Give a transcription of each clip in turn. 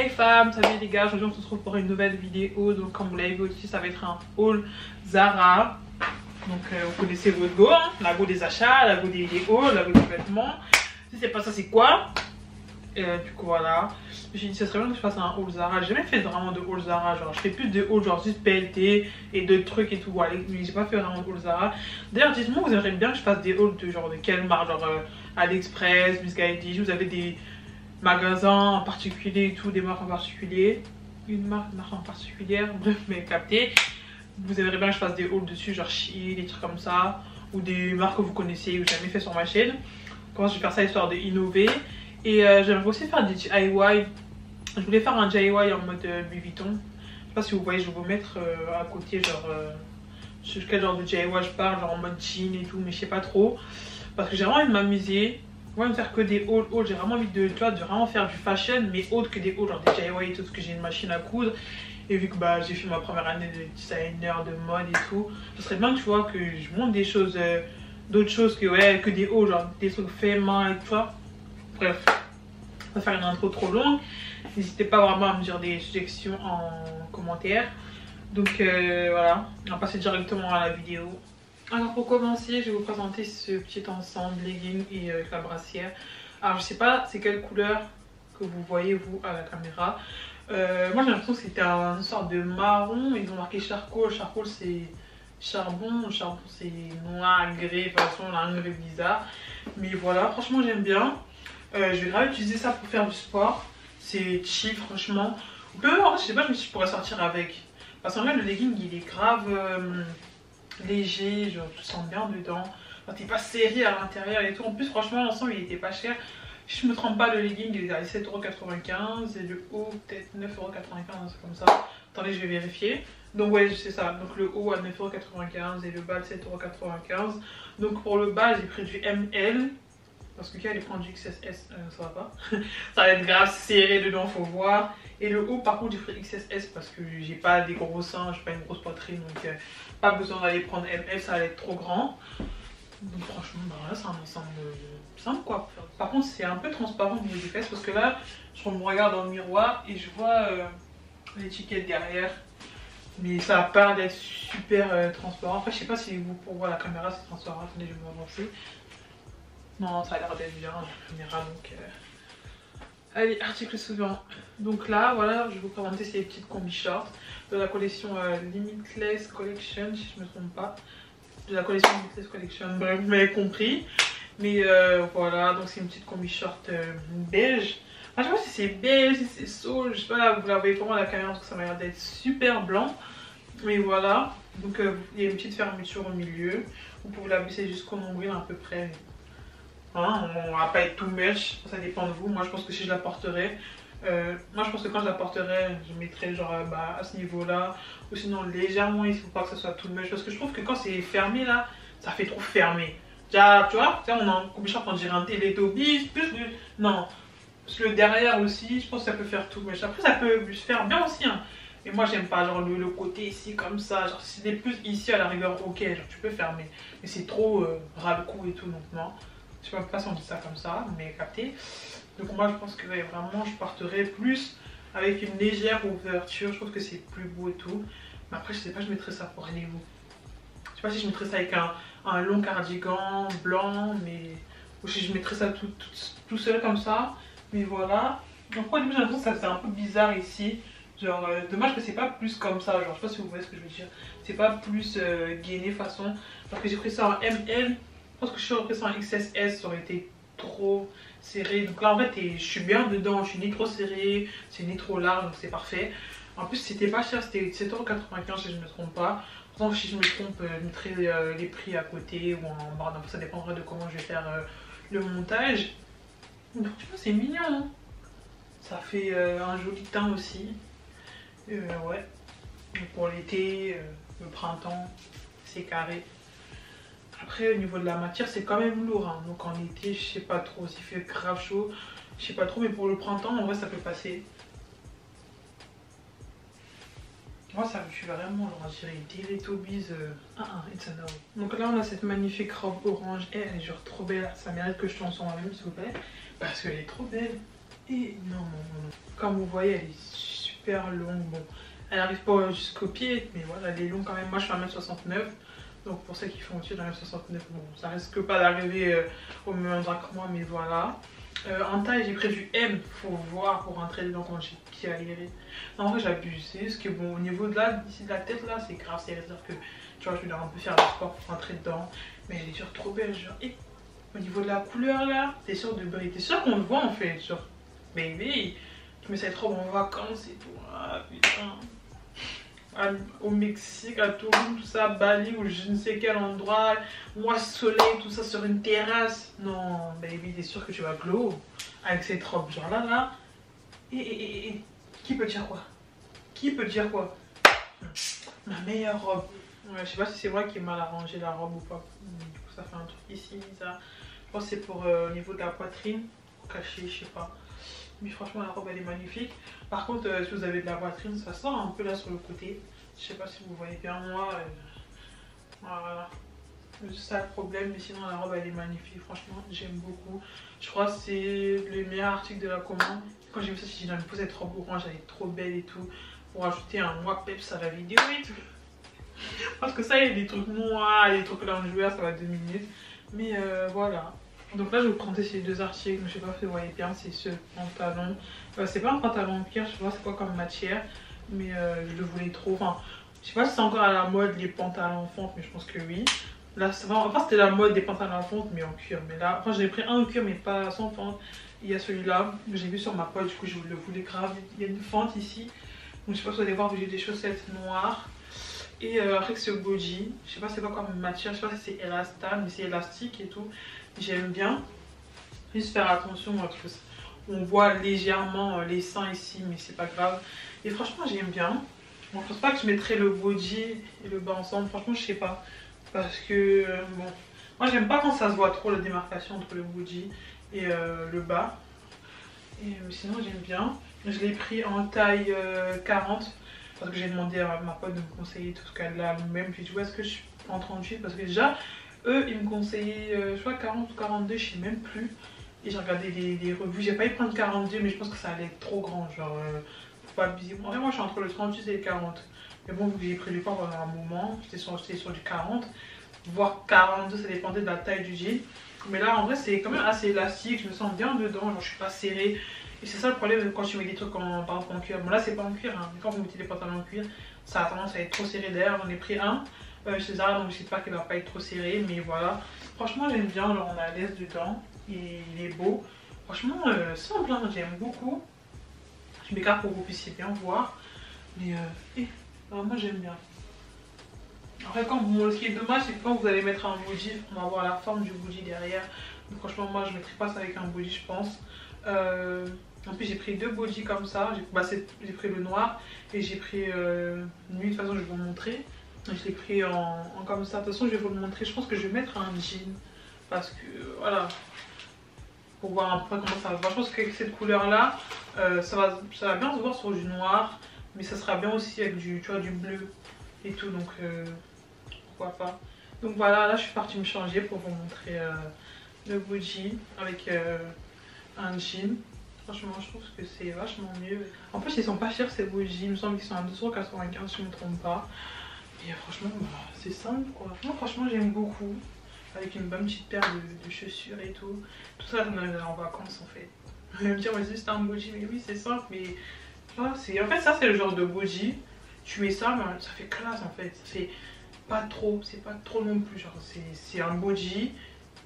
Hey femmes, salut les gars, aujourd'hui on se retrouve pour une nouvelle vidéo. Donc comme vous l'avez vu aussi, ça va être un haul Zara. Donc vous connaissez votre go, hein, la go des achats, la go des hauls, la go des vêtements. Si c'est pas ça, c'est quoi? Du coup voilà, j'ai dit ça serait bien que je fasse un haul Zara. J'ai jamais fait vraiment de haul Zara, genre je fais plus de haul genre juste PLT et d'autres trucs et tout. Voilà, mais j'ai pas fait vraiment de haul Zara. D'ailleurs dites-moi, vous aimeriez bien que je fasse des hauls de genre de quelle marque, genre AliExpress, Misguided, vous avez des magasins en particulier et tout, des marques en particulier, une marque en particulière, bref, mais capté. Vous aimeriez bien que je fasse des hauls dessus, genre Shein, des trucs comme ça, ou des marques que vous connaissez ou jamais fait sur ma chaîne. Comment je vais faire ça histoire d'innover. Et j'aimerais aussi faire des DIY. Je voulais faire un DIY en mode Louis Vuitton. Je sais pas si vous voyez, je vais vous mettre à côté genre sur quel genre de DIY je parle, genre en mode jean et tout, mais je sais pas trop. Parce que j'ai vraiment envie de m'amuser. Moi, ne faire que des hauls, j'ai vraiment envie de, tu vois, de vraiment faire du fashion, mais autre que des hauls, genre des DIY et tout, parce que j'ai une machine à coudre. Et vu que bah, j'ai fait ma première année de designer, de mode et tout, ce serait bien, tu vois, que je montre des choses, d'autres choses que, ouais, que des hauls, genre des trucs faits main et tout ça. Bref, on va faire une intro trop longue. N'hésitez pas vraiment à me dire des suggestions en commentaire. Donc voilà, on va passer directement à la vidéo. Alors pour commencer, je vais vous présenter ce petit ensemble legging et la brassière. Alors je sais pas c'est quelle couleur que vous voyez vous à la caméra. Moi j'ai l'impression que c'était une sorte de marron. Ils ont marqué charcoal. Charcoal c'est charbon. Charbon c'est noir, grès. De toute façon on a un grès bizarre. Mais voilà, franchement j'aime bien. Je vais grave utiliser ça pour faire du sport. C'est chill franchement. Ou peut voir, je sais pas, si je pourrais sortir avec. Parce qu'en vrai le legging il est grave léger, genre tu sens bien dedans. T'es pas serré à l'intérieur et tout. En plus franchement l'ensemble il était pas cher. Si je me trompe pas, le legging il est à 7,95€ et le haut peut-être 9,95€, c'est comme ça. Attendez, je vais vérifier. Donc ouais c'est ça, donc le haut à 9,95€ et le bas 7,95€. Donc pour le bas j'ai pris du ML. Parce que quand elle prend du XSS, ça va pas. Ça va être grave serré dedans, faut voir. Et le haut, par contre, j'ai pris XSS parce que j'ai pas des gros seins, j'ai pas une grosse poitrine. Donc, pas besoin d'aller prendre ML, ça va être trop grand. Donc, franchement, bah, là, c'est un ensemble simple quoi. Par contre, c'est un peu transparent au niveau des fesses parce que là, je me regarde dans le miroir et je vois l'étiquette derrière. Mais ça a pas l'air d'être super transparent. Enfin, je sais pas si vous, pour voir la caméra, c'est transparent. Attendez, je vais m'avancer. Non, ça a l'air d'être bien la caméra donc. Allez, article suivant. Donc là, voilà, je vais vous présenter ces petites combi shorts de la collection Limitless Collection, si je me trompe pas. De la collection Limitless Collection, bref, vous m'avez compris. Mais voilà, donc c'est une petite combi short beige. Enfin, je sais pas si c'est beige, si c'est saule, je sais pas, vous la voyez comment à la caméra parce que ça m'a l'air d'être super blanc. Mais voilà, donc il y a une petite fermeture au milieu. Vous pouvez la baisser jusqu'au nombril à peu près. Hein, on va pas être tout mèche, ça dépend de vous. Moi je pense que si je la porterai, moi je pense que quand je la porterai, je mettrai genre bah, à ce niveau là, ou sinon légèrement, il faut pas que ça soit tout mèche. Parce que je trouve que quand c'est fermé là, ça fait trop fermé. Déjà, tu vois, on a un combi short, on dirait un Teletubbies, plus le... Non, parce que le derrière aussi, je pense que ça peut faire tout mèche. Après ça peut se faire bien aussi, hein. Mais moi j'aime pas genre le côté ici comme ça, genre si c'est plus ici à la rigueur, ok, genre tu peux fermer. Mais c'est trop ras le cou et tout, donc non. Je sais pas si on dit ça comme ça, mais capté. Donc moi je pense que ouais, vraiment je porterai plus avec une légère ouverture. Je trouve que c'est plus beau et tout. Mais après je sais pas, je mettrais ça pour aller où. Je sais pas si je mettrais ça avec un long cardigan blanc, mais ou si je mettrais ça tout seul comme ça. Mais voilà. Donc moi au début j'ai l'impression que ça c'est un peu bizarre ici. Genre dommage que c'est pas plus comme ça. Genre je sais pas si vous voyez ce que je veux dire. C'est pas plus gainé façon. Parce que j'ai pris ça en ML. Je pense que je suis repris ça en XSS, ça aurait été trop serré. Donc là en fait je suis bien dedans, je suis ni trop serré, c'est ni trop large, donc c'est parfait. En plus c'était pas cher, c'était 7,95€ si je ne me trompe pas. Pourtant si je me trompe, je mettrai les prix à côté ou en barre d'infos, ça dépendra de comment je vais faire le montage. Donc franchement c'est mignon, hein. Ça fait un joli teint aussi. Ouais, donc pour l'été, le printemps, c'est carré. Après au niveau de la matière c'est quand même lourd, hein. Donc en été je sais pas trop, s'il fait grave chaud, je sais pas trop, mais pour le printemps en vrai ça peut passer. Moi ça me fait vraiment genre je dirais Teletubbies, it's a no. Donc là on a cette magnifique robe orange, elle est genre trop belle, ça mérite que je tourne sur moi-même s'il vous plaît, parce qu'elle est trop belle. Et non, non, non, non. Comme vous voyez, elle est super longue. Bon, elle n'arrive pas jusqu'au pied, mais voilà, elle est longue quand même. Moi, je fais 1m69. Donc, pour ceux qui font au-dessus d'1m69, bon, ça risque pas d'arriver au même endroit que moi, mais voilà. En taille, j'ai pris du M, faut voir pour rentrer dedans quand j'ai pied à l'aérer. En vrai, j'abuse. C'est juste que bon, au niveau de là, d'ici de la tête, là, c'est grave. C'est-à-dire que, tu vois, je vais un peu faire le sport pour rentrer dedans. Mais elle est genre trop belle, genre. Et au niveau de la couleur, là, t'es sûr de briller. T'es sûr qu'on le voit en fait, genre. Baby, tu mets cette robe en vacances et tout. Ah putain. Au Mexique, à Tulum, tout ça, Bali ou je ne sais quel endroit, moi soleil, tout ça sur une terrasse. Non, baby, t'es sûr que tu vas glow avec cette robe, genre là, là. Et, qui peut dire quoi? Qui peut dire quoi? Ma meilleure robe. Ouais, je sais pas si c'est moi qui ai mal arrangé la robe ou pas. Du coup, ça fait un truc ici, ça. Je pense que c'est pour au niveau de la poitrine, pour cacher, je sais pas. Mais franchement, la robe elle est magnifique. Par contre, si vous avez de la poitrine, ça sort un peu là sur le côté. Je sais pas si vous voyez bien moi. Voilà. C'est ça le problème, mais sinon la robe elle est magnifique. Franchement, j'aime beaucoup. Je crois que c'est le meilleur article de la commande. Quand j'ai vu ça, j'ai dit non, mais cette robe orange, elle est trop belle et tout. Pour ajouter un moi peps à la vidéo et tout. Parce que ça, il y a des trucs noirs, des trucs loungewear, ça va 2 minutes. Mais voilà. Donc là, je vais vous présenter ces deux articles. Je sais pas si vous voyez bien, c'est ce pantalon. C'est pas un pantalon en cuir, je sais pas c'est quoi comme matière. Mais je le voulais trop. Enfin, je sais pas si c'est encore à la mode les pantalons en fonte, mais je pense que oui. Là, enfin, c'était la mode des pantalons en fonte, mais en cuir. Mais là, enfin, j'ai pris un en cuir, mais pas sans fente. Il y a celui-là que j'ai vu sur ma poche, du coup, je le voulais grave. Il y a une fente ici. Donc, je sais pas si vous allez voir, j'ai des chaussettes noires. Et après, ce body. Je sais pas c'est quoi comme matière. Je sais pas si c'est élastane, mais c'est élastique et tout. J'aime bien. Juste faire attention parce que on voit légèrement les seins ici, mais c'est pas grave. Et franchement, j'aime bien. Bon, je pense pas que je mettrais le body et le bas ensemble. Franchement, je sais pas. Parce que, bon, moi j'aime pas quand ça se voit trop la démarcation entre le body et le bas. Et sinon, j'aime bien. Je l'ai pris en taille 40 parce que j'ai demandé à ma pote de me conseiller tout ce qu'elle a elle-même. Puis je dis, est-ce que je prends 38 parce que déjà, eux, ils me conseillaient, je crois 40 ou 42, je sais même plus. Et j'ai regardé les revues, j'ai pas eu prendre 42, mais je pense que ça allait être trop grand. Genre, faut pas abuser. En vrai, moi, je suis entre le 38 et le 40. Mais bon, vu que j'ai pris du poids pendant un moment, j'étais sur du 40, voire 42, ça dépendait de la taille du jean. Mais là, en vrai, c'est quand même assez élastique, je me sens bien dedans, genre, je suis pas serrée. Et c'est ça le problème quand tu mets des trucs par exemple en cuir. Bon, là, c'est pas en cuir, hein, mais quand vous mettez des pantalons en cuir, ça a tendance à être trop serré. D'ailleurs, j'en ai pris un chez Zara, donc j'espère qu'il va pas être trop serré, mais voilà. Franchement, j'aime bien, genre, on a l'aise dedans, et il est beau. Franchement, simple, hein, j'aime beaucoup. Je m'écarte pour que vous puissiez bien voir, mais moi j'aime bien. Après, ce qui est dommage, c'est que quand vous allez mettre un body, on va avoir la forme du body derrière. Donc, franchement, moi je ne mettrai pas ça avec un body, je pense. En plus, j'ai pris deux bodys comme ça. J'ai pris le noir et j'ai pris nuit. De toute façon, je vais vous montrer. Je l'ai pris en comme ça. De toute façon, je vais vous le montrer. Je pense que je vais mettre un jean parce que voilà, pour voir un peu comment ça va. Je pense qu'avec cette couleur là, ça va bien se voir sur du noir, mais ça sera bien aussi avec du, tu vois, du bleu et tout. Donc pourquoi pas. Donc voilà, là je suis partie me changer pour vous montrer le body avec un jean. Franchement, je trouve que c'est vachement mieux. En plus, ils sont pas chers ces body. Il me semble qu'ils sont à 2,95 si je ne me trompe pas. Et franchement, bah, c'est simple quoi. Moi, franchement, j'aime beaucoup. Avec une bonne petite paire de chaussures et tout. Tout ça, on est en vacances en fait. Vous allez me dire, mais c'est un body. Mais oui, c'est simple. Mais en fait, ça, c'est le genre de body. Tu mets ça, mais ça fait classe en fait. C'est pas trop non plus. Genre, c'est un body.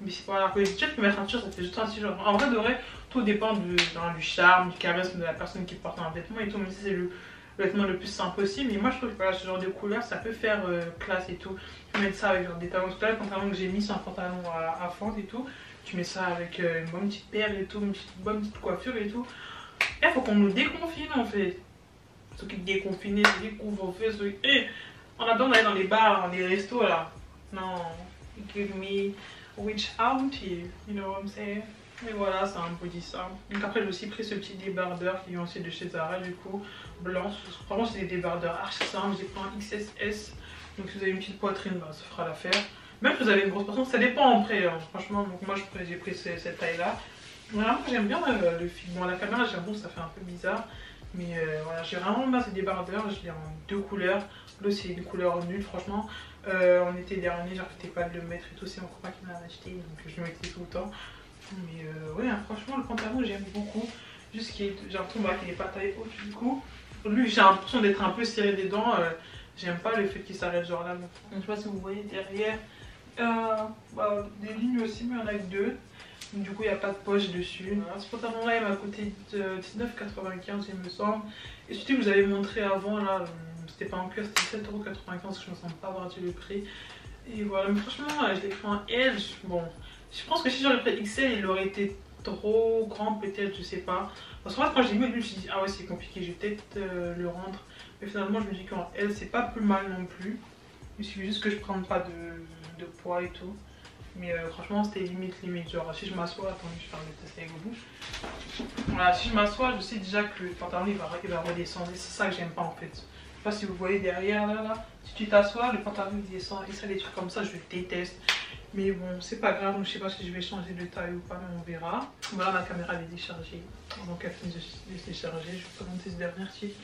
Mais c'est pas la politique. Tu peux mettre un t-shirt, ça fait juste un t-shirt. En vrai, de vrai, tout dépend du charme, du charisme de la personne qui porte un vêtement et tout. Même si c'est le vêtement le plus simple possible. Mais moi, je trouve que voilà, ce genre de couleur, ça peut faire classe et tout. Tu peux mettre ça avec genre, des talons. Tout à l'heure, le pantalon que j'ai mis, c'est un pantalon à fente et tout. Tu mets ça avec une bonne petite perle et tout, une bonne petite coiffure et tout. Et il faut qu'on nous déconfine en fait. Ceux qui déconfinent, ceux qui couvre-feu, ceux qui. On a besoin d'aller dans les bars, dans les restos là. Non, give me. Which out here, you know what I'm saying? Et voilà, c'est un body simple. Donc après, j'ai aussi pris ce petit débardeur qui vient aussi de chez Zara, du coup, blanc. Franchement, c'est des débardeurs archi simples. J'ai pris un XSS. Donc si vous avez une petite poitrine, bah, ça fera l'affaire. Même si vous avez une grosse poitrine, ça dépend après. Hein. Franchement, donc moi j'ai pris cette taille-là. Voilà, j'aime bien le film. Bon, la caméra, j'avoue, ça fait un peu bizarre. Mais voilà, j'ai vraiment bien ces débardeurs. Je l'ai en 2 couleurs. L'autre, c'est une couleur nulle, franchement. En été dernier, j'arrêtais pas de le mettre et tout. C'est mon copain qui me l'a acheté. Donc je le mettais tout le temps. Mais ouais, hein, franchement, le pantalon, j'aime beaucoup. Juste qu'il j'ai l'impression qu'il n'est pas taille haute du coup. Lui, j'ai l'impression d'être un peu serré des dents. J'aime pas le fait qu'il s'arrête genre là. Donc, je sais pas si vous voyez derrière. Des lignes aussi, mais il y en a que 2. Donc, du coup, il n'y a pas de poche dessus. Voilà, ce pantalon-là, il m'a coûté 19,95 il me semble. Et celui que vous avez montré avant, là, c'était pas en cuir, c'était 7,95 €. Je me sens pas avoir dit le prix. Et voilà, mais franchement, je l'ai pris en L. Bon, je pense que si j'aurais pris XL, il aurait été trop grand, peut-être, je sais pas. Parce que moi, quand je l'ai mis, je me suis dit, ah ouais, c'est compliqué, je vais peut-être le rendre. Mais finalement, je me dis qu'en L, c'est pas plus mal non plus. Il suffit juste que je prenne pas de poids et tout. Mais franchement, c'était limite. Genre, si je m'assois, attendez, je vais faire le test avec vous. Voilà, si je m'assois, je sais déjà que le pantalon il va redescendre. Et c'est ça que j'aime pas en fait. Je sais pas si vous voyez derrière là. Si tu t'assois, le pantalon il descend. Et ça, les trucs comme ça, je déteste. Mais bon, c'est pas grave. Donc, je sais pas si je vais changer de taille ou pas, mais on verra. Voilà, ma caméra elle est déchargée. Donc, elle finit de se décharger. Je vais vous présenter ce dernier article.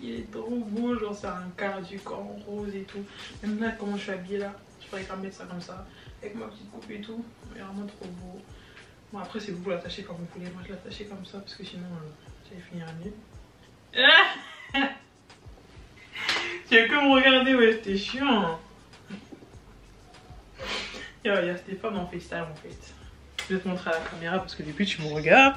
Il est trop beau, genre c'est un cardigan rose et tout. Même là, comment je suis habillée là, je pourrais quand même mettre ça comme ça, avec ma petite coupe et tout. Mais vraiment trop beau. Bon, après, c'est vous l'attachez comme vous voulez. Moi, je l'attachais comme ça parce que sinon, j'allais finir à nu. Tu veux que me regarder, ouais, c'était chiant. Il y a Stéphane en FaceTime en fait. Je vais te montrer à la caméra parce que depuis, tu me regardes.